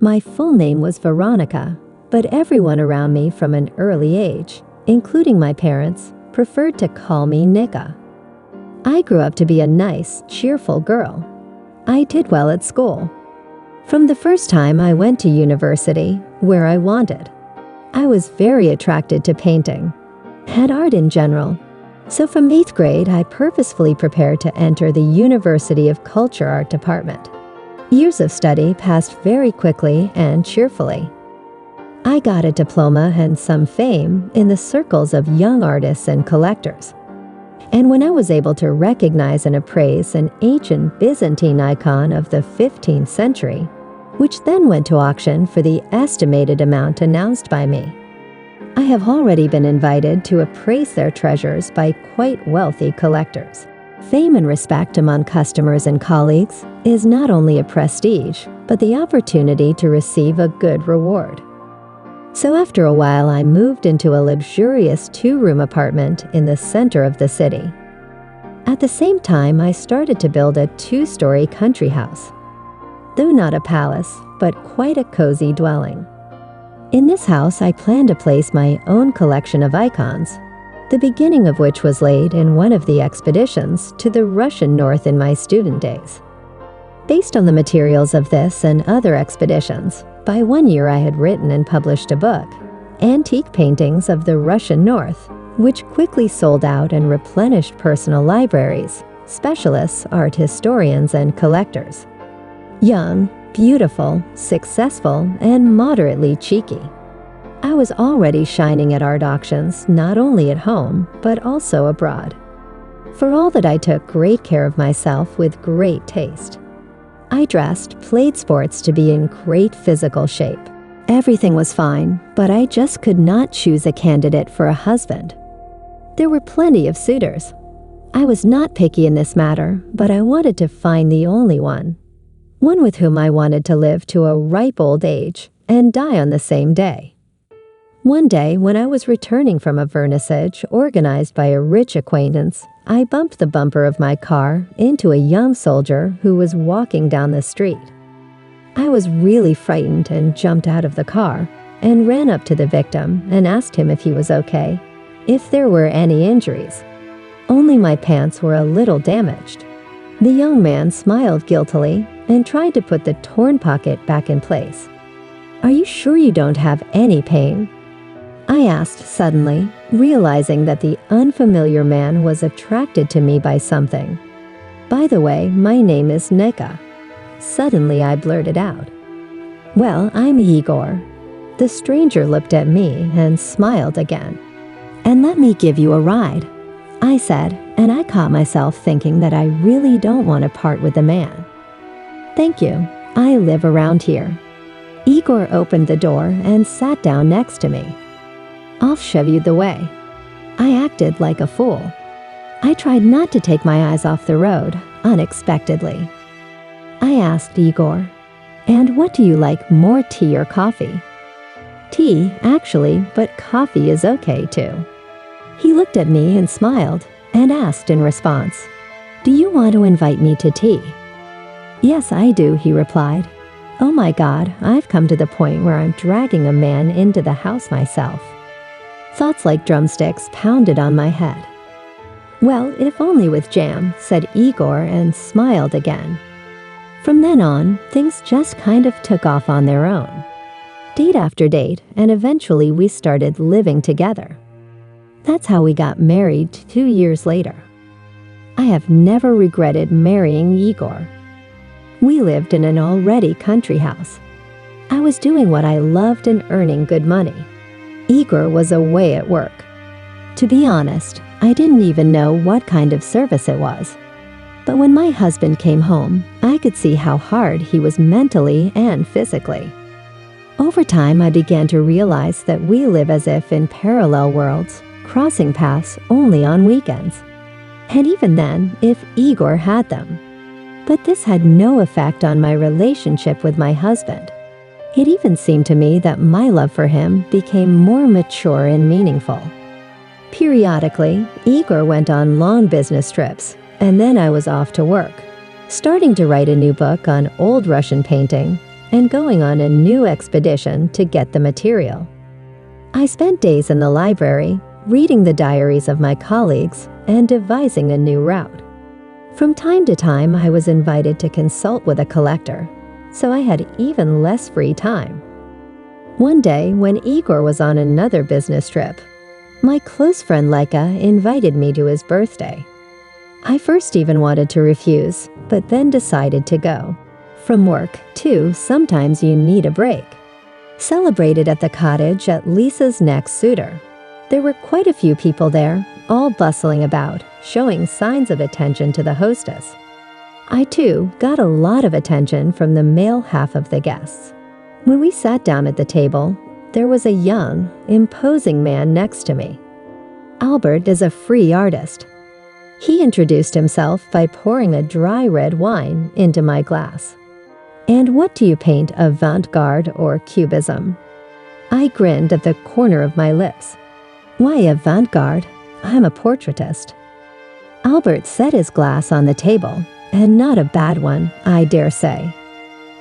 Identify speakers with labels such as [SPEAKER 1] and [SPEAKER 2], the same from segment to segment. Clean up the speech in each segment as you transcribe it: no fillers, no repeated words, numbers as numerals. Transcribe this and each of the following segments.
[SPEAKER 1] My full name was Veronica, but everyone around me from an early age, including my parents, preferred to call me Nika. I grew up to be a nice, cheerful girl. I did well at school. From the first time I went to university, where I wanted, I was very attracted to painting and art in general. So from 8th grade, I purposefully prepared to enter the University of Culture Art department. Years of study passed very quickly and cheerfully. I got a diploma and some fame in the circles of young artists and collectors. And when I was able to recognize and appraise an ancient Byzantine icon of the 15th century, which then went to auction for the estimated amount announced by me, I have already been invited to appraise their treasures by quite wealthy collectors. Fame and respect among customers and colleagues is not only a prestige, but the opportunity to receive a good reward. So after a while, I moved into a luxurious 2-room apartment in the center of the city. At the same time, I started to build a 2-story country house. Though not a palace, but quite a cozy dwelling. In this house, I planned to place my own collection of icons, the beginning of which was laid in one of the expeditions to the Russian North in my student days. Based on the materials of this and other expeditions, by 1 year I had written and published a book, Antique Paintings of the Russian North, which quickly sold out and replenished personal libraries, specialists, art historians, and collectors. Young, beautiful, successful, and moderately cheeky. I was already shining at art auctions, not only at home, but also abroad. For all that, I took great care of myself with great taste. I dressed, played sports to be in great physical shape. Everything was fine, but I just could not choose a candidate for a husband. There were plenty of suitors. I was not picky in this matter, but I wanted to find the only one with whom I wanted to live to a ripe old age and die on the same day. One day, when I was returning from a vernissage organized by a rich acquaintance, I bumped the bumper of my car into a young soldier who was walking down the street. I was really frightened and jumped out of the car and ran up to the victim and asked him if he was okay, if there were any injuries. Only my pants were a little damaged. The young man smiled guiltily and tried to put the torn pocket back in place. "Are you sure you don't have any pain?" I asked suddenly, realizing that the unfamiliar man was attracted to me by something. "By the way, my name is Nika." Suddenly I blurted out, "Well, I'm Igor." The stranger looked at me and smiled again. "And let me give you a ride," I said, and I caught myself thinking that I really don't want to part with the man. "Thank you. I live around here." Igor opened the door and sat down next to me. "I'll shove you the way." I acted like a fool. I tried not to take my eyes off the road, unexpectedly. I asked Igor, "And what do you like more, tea or coffee?" "Tea, actually, but coffee is okay too." He looked at me and smiled, and asked in response, "Do you want to invite me to tea?" "Yes, I do," he replied. "Oh my God, I've come to the point where I'm dragging a man into the house myself." Thoughts like drumsticks pounded on my head. "Well, if only with jam," said Igor and smiled again. From then on, things just kind of took off on their own. Date after date, and eventually we started living together. That's how we got married 2 years later. I have never regretted marrying Igor. We lived in an already country house. I was doing what I loved and earning good money. Igor was away at work. To be honest, I didn't even know what kind of service it was. But when my husband came home, I could see how hard he was mentally and physically. Over time, I began to realize that we live as if in parallel worlds, crossing paths only on weekends. And even then, if Igor had them. But this had no effect on my relationship with my husband. It even seemed to me that my love for him became more mature and meaningful. Periodically, Igor went on long business trips, and then I was off to work, starting to write a new book on old Russian painting and going on a new expedition to get the material. I spent days in the library, reading the diaries of my colleagues and devising a new route. From time to time, I was invited to consult with a collector, so I had even less free time. One day, when Igor was on another business trip, my close friend Leica invited me to his birthday. I first even wanted to refuse, but then decided to go. From work, too, sometimes you need a break. Celebrated at the cottage at Lisa's next suitor. There were quite a few people there, all bustling about, showing signs of attention to the hostess. I, too, got a lot of attention from the male half of the guests. When we sat down at the table, there was a young, imposing man next to me. Albert is a free artist. He introduced himself by pouring a dry red wine into my glass. "And what do you paint, avant-garde or cubism?" I grinned at the corner of my lips. "Why avant-garde? I'm a portraitist." Albert set his glass on the table, and not a bad one, I dare say.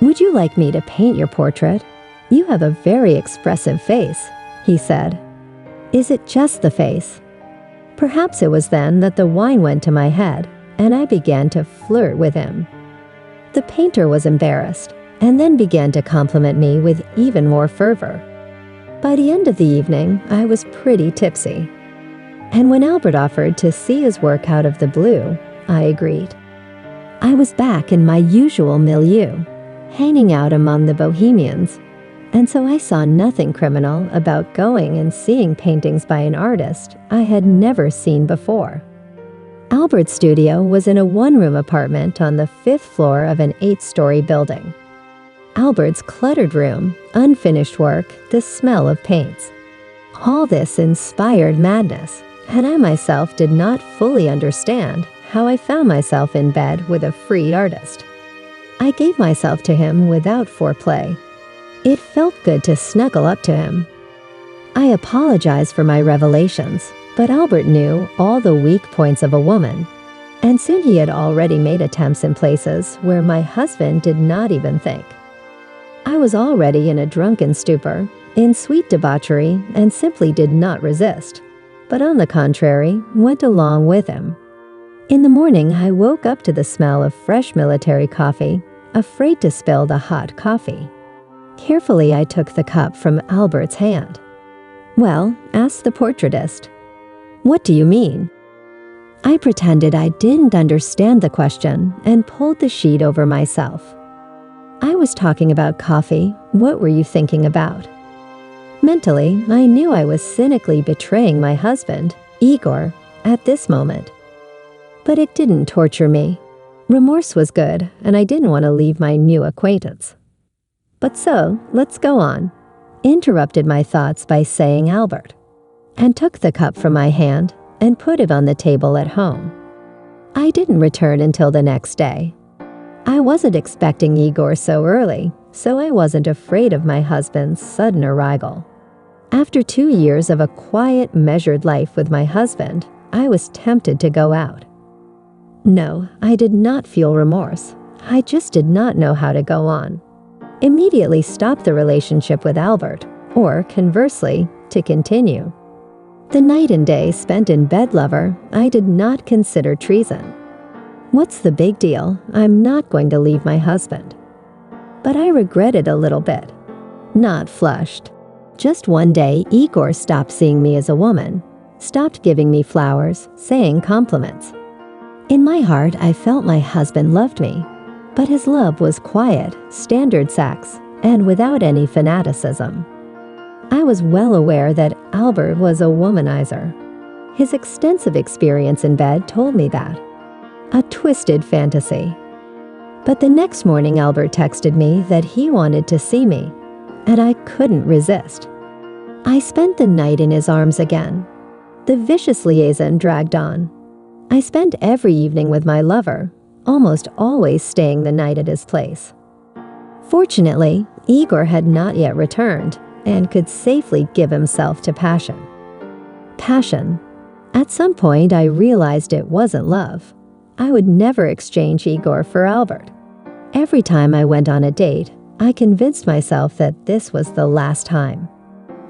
[SPEAKER 1] "Would you like me to paint your portrait? You have a very expressive face," he said. "Is it just the face?" Perhaps it was then that the wine went to my head, and I began to flirt with him. The painter was embarrassed, and then began to compliment me with even more fervor. By the end of the evening, I was pretty tipsy. And when Albert offered to see his work out of the blue, I agreed. I was back in my usual milieu, hanging out among the bohemians, and so I saw nothing criminal about going and seeing paintings by an artist I had never seen before. Albert's studio was in a one-room apartment on the 5th floor of an 8-story building. Albert's cluttered room, unfinished work, the smell of paints. All this inspired madness, and I myself did not fully understand how I found myself in bed with a free artist. I gave myself to him without foreplay. It felt good to snuggle up to him. I apologized for my revelations, but Albert knew all the weak points of a woman, and soon he had already made attempts in places where my husband did not even think. I was already in a drunken stupor, in sweet debauchery, and simply did not resist, but on the contrary, went along with him. In the morning, I woke up to the smell of fresh military coffee, afraid to spill the hot coffee. Carefully, I took the cup from Albert's hand. "Well," asked the portraitist, "what do you mean?" I pretended I didn't understand the question and pulled the sheet over myself. "I was talking about coffee. What were you thinking about?" Mentally, I knew I was cynically betraying my husband, Igor, at this moment. But it didn't torture me. Remorse was good, and I didn't want to leave my new acquaintance. "But so, let's go on," interrupted my thoughts by saying Albert, and took the cup from my hand and put it on the table at home. I didn't return until the next day. I wasn't expecting Igor so early, so I wasn't afraid of my husband's sudden arrival. After 2 years of a quiet, measured life with my husband, I was tempted to go out. No, I did not feel remorse. I just did not know how to go on. Immediately stopped the relationship with Albert, or conversely, to continue. The night and day spent in bed lover, I did not consider treason. What's the big deal? I'm not going to leave my husband. But I regretted a little bit. Not flushed. Just one day, Igor stopped seeing me as a woman, stopped giving me flowers, saying compliments. In my heart, I felt my husband loved me, but his love was quiet, standard sex, and without any fanaticism. I was well aware that Albert was a womanizer. His extensive experience in bed told me that. A twisted fantasy. But the next morning, Albert texted me that he wanted to see me, and I couldn't resist. I spent the night in his arms again. The vicious liaison dragged on. I spent every evening with my lover, almost always staying the night at his place. Fortunately, Igor had not yet returned and could safely give himself to passion. Passion. At some point, I realized it wasn't love. I would never exchange Igor for Albert. Every time I went on a date, I convinced myself that this was the last time.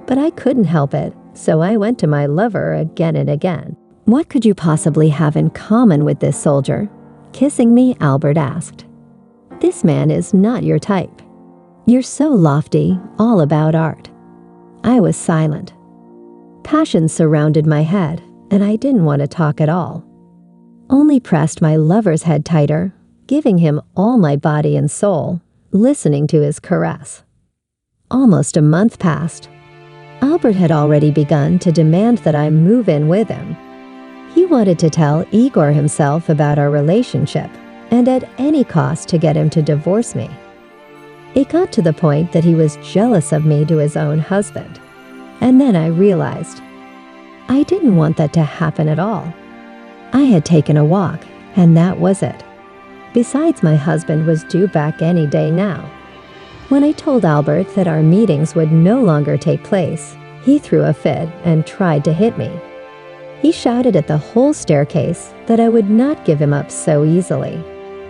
[SPEAKER 1] But I couldn't help it, so I went to my lover again and again. "What could you possibly have in common with this soldier?" Kissing me, Albert asked. "This man is not your type. You're so lofty, all about art." I was silent. Passion surrounded my head, and I didn't want to talk at all. Only pressed my lover's head tighter, giving him all my body and soul, listening to his caress. Almost a month passed. Albert had already begun to demand that I move in with him. He wanted to tell Igor himself about our relationship, and at any cost to get him to divorce me. It got to the point that he was jealous of me to his own husband. And then I realized I didn't want that to happen at all. I had taken a walk, and that was it. Besides, my husband was due back any day now. When I told Albert that our meetings would no longer take place, he threw a fit and tried to hit me. He shouted at the whole staircase that I would not give him up so easily,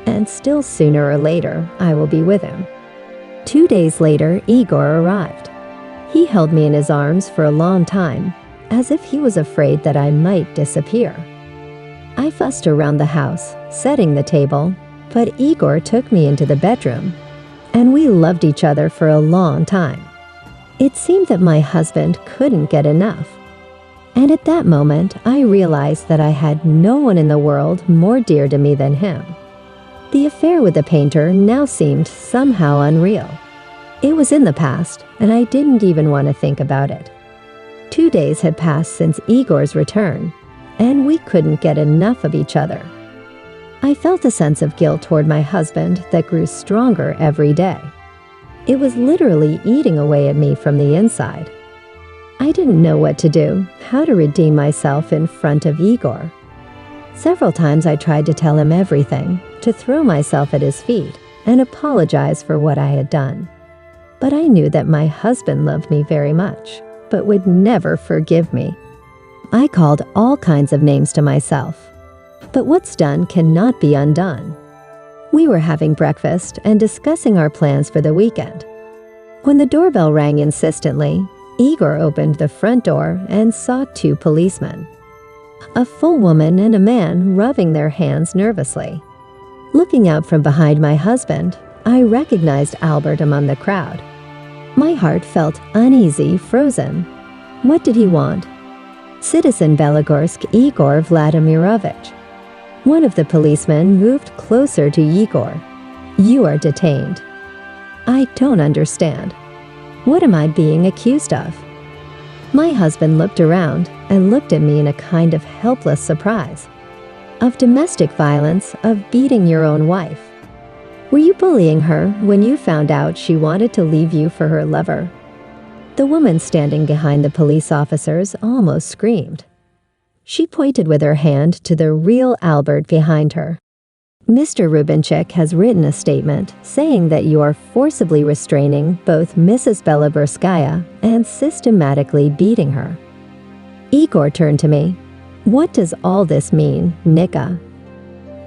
[SPEAKER 1] and still sooner or later I will be with him. 2 days later, Igor arrived. He held me in his arms for a long time, as if he was afraid that I might disappear. I fussed around the house, setting the table, but Igor took me into the bedroom, and we loved each other for a long time. It seemed that my husband couldn't get enough. And at that moment, I realized that I had no one in the world more dear to me than him. The affair with the painter now seemed somehow unreal. It was in the past, and I didn't even want to think about it. 2 days had passed since Igor's return, and we couldn't get enough of each other. I felt a sense of guilt toward my husband that grew stronger every day. It was literally eating away at me from the inside. I didn't know what to do, how to redeem myself in front of Igor. Several times I tried to tell him everything, to throw myself at his feet and apologize for what I had done. But I knew that my husband loved me very much, but would never forgive me. I called all kinds of names to myself. But what's done cannot be undone. We were having breakfast and discussing our plans for the weekend. When the doorbell rang insistently, Igor opened the front door and saw 2 policemen. A full woman and a man rubbing their hands nervously. Looking out from behind my husband, I recognized Albert among the crowd. My heart felt uneasy, frozen. What did he want? Citizen Belogorsk Igor Vladimirovich. One of the policemen moved closer to Igor. "You are detained." "I don't understand. What am I being accused of?" My husband looked around and looked at me in a kind of helpless surprise. "Of domestic violence, of beating your own wife. Were you bullying her when you found out she wanted to leave you for her lover?" The woman standing behind the police officers almost screamed. She pointed with her hand to the real Albert behind her. "Mr. Rubinchik has written a statement saying that you are forcibly restraining both Mrs. Beloborskaya and systematically beating her." Igor turned to me. "What does all this mean, Nika?"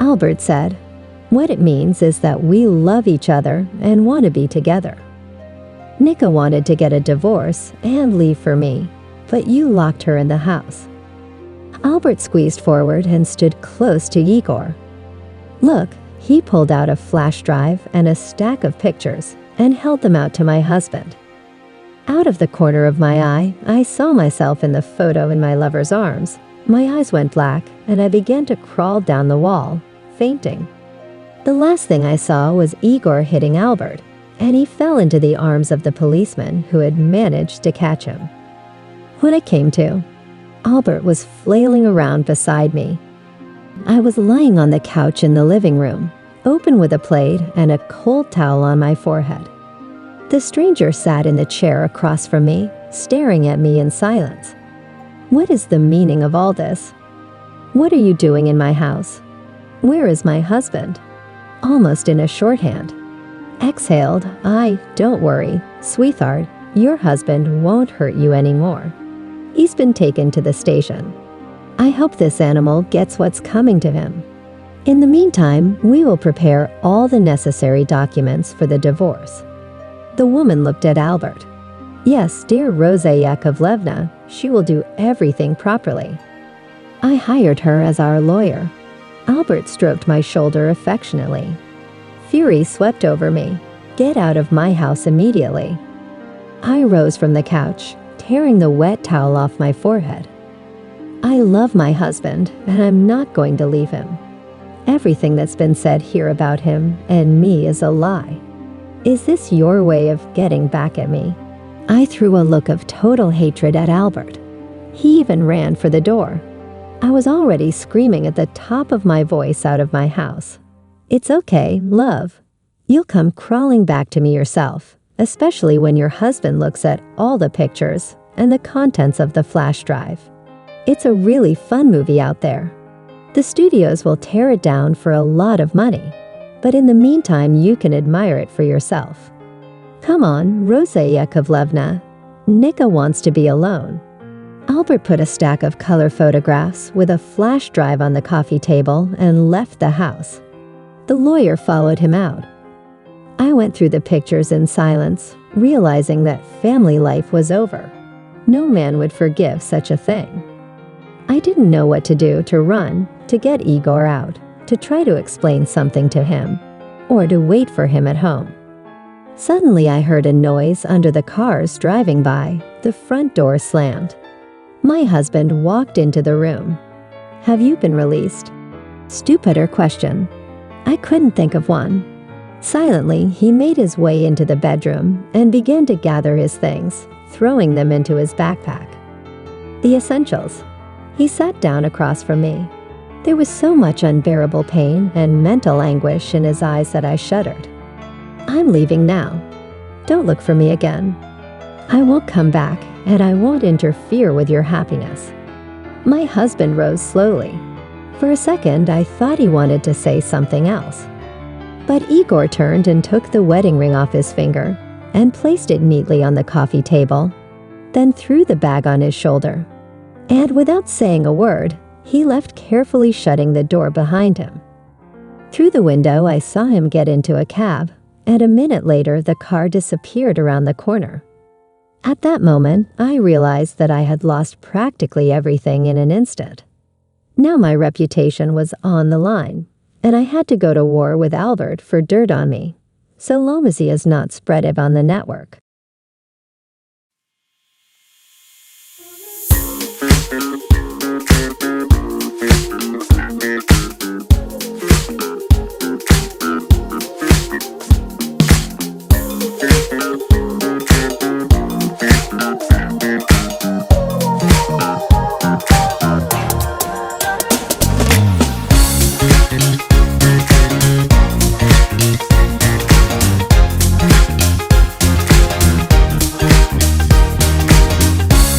[SPEAKER 1] Albert said, "What it means is that we love each other and want to be together. Nika wanted to get a divorce and leave for me, but you locked her in the house." Albert squeezed forward and stood close to Igor. "Look," he pulled out a flash drive and a stack of pictures and held them out to my husband. Out of the corner of my eye, I saw myself in the photo in my lover's arms. My eyes went black and I began to crawl down the wall, fainting. The last thing I saw was Igor hitting Albert, and he fell into the arms of the policeman who had managed to catch him. When I came to, Albert was flailing around beside me. I was lying on the couch in the living room, open with a plate and a cold towel on my forehead. The stranger sat in the chair across from me, staring at me in silence. What is the meaning of all this? What are you doing in my house? Where is my husband? Almost in a shorthand. Exhaled, don't worry, sweetheart, your husband won't hurt you anymore. He's been taken to the station. I hope this animal gets what's coming to him. In the meantime, we will prepare all the necessary documents for the divorce. The woman looked at Albert. Yes, dear Rosa Yakovlevna, she will do everything properly. I hired her as our lawyer. Albert stroked my shoulder affectionately. Fury swept over me. Get out of my house immediately. I rose from the couch, tearing the wet towel off my forehead. I love my husband, and I'm not going to leave him. Everything that's been said here about him and me is a lie. Is this your way of getting back at me? I threw a look of total hatred at Albert. He even ran for the door. I was already screaming at the top of my voice out of my house. It's okay, love. You'll come crawling back to me yourself, especially when your husband looks at all the pictures and the contents of the flash drive. It's a really fun movie out there. The studios will tear it down for a lot of money, but in the meantime you can admire it for yourself. Come on, Rosa Yakovlevna. Nika wants to be alone. Albert put a stack of color photographs with a flash drive on the coffee table and left the house. The lawyer followed him out. I went through the pictures in silence, realizing that family life was over. No man would forgive such a thing. I didn't know what to do, to run, to get Igor out, to try to explain something to him, or to wait for him at home. Suddenly I heard a noise under the cars driving by. The front door slammed. My husband walked into the room. Have you been released? Stupider question. I couldn't think of one. Silently, he made his way into the bedroom and began to gather his things, throwing them into his backpack. The essentials. He sat down across from me. There was so much unbearable pain and mental anguish in his eyes that I shuddered. I'm leaving now. Don't look for me again. I won't come back, and I won't interfere with your happiness. My husband rose slowly. For a second, I thought he wanted to say something else. But Igor turned and took the wedding ring off his finger and placed it neatly on the coffee table, then threw the bag on his shoulder. And without saying a word, he left, carefully shutting the door behind him. Through the window, I saw him get into a cab, and a minute later, the car disappeared around the corner. At that moment, I realized that I had lost practically everything in an instant. Now my reputation was on the line, and I had to go to war with Albert for dirt on me, so long as he has not spread it on the network.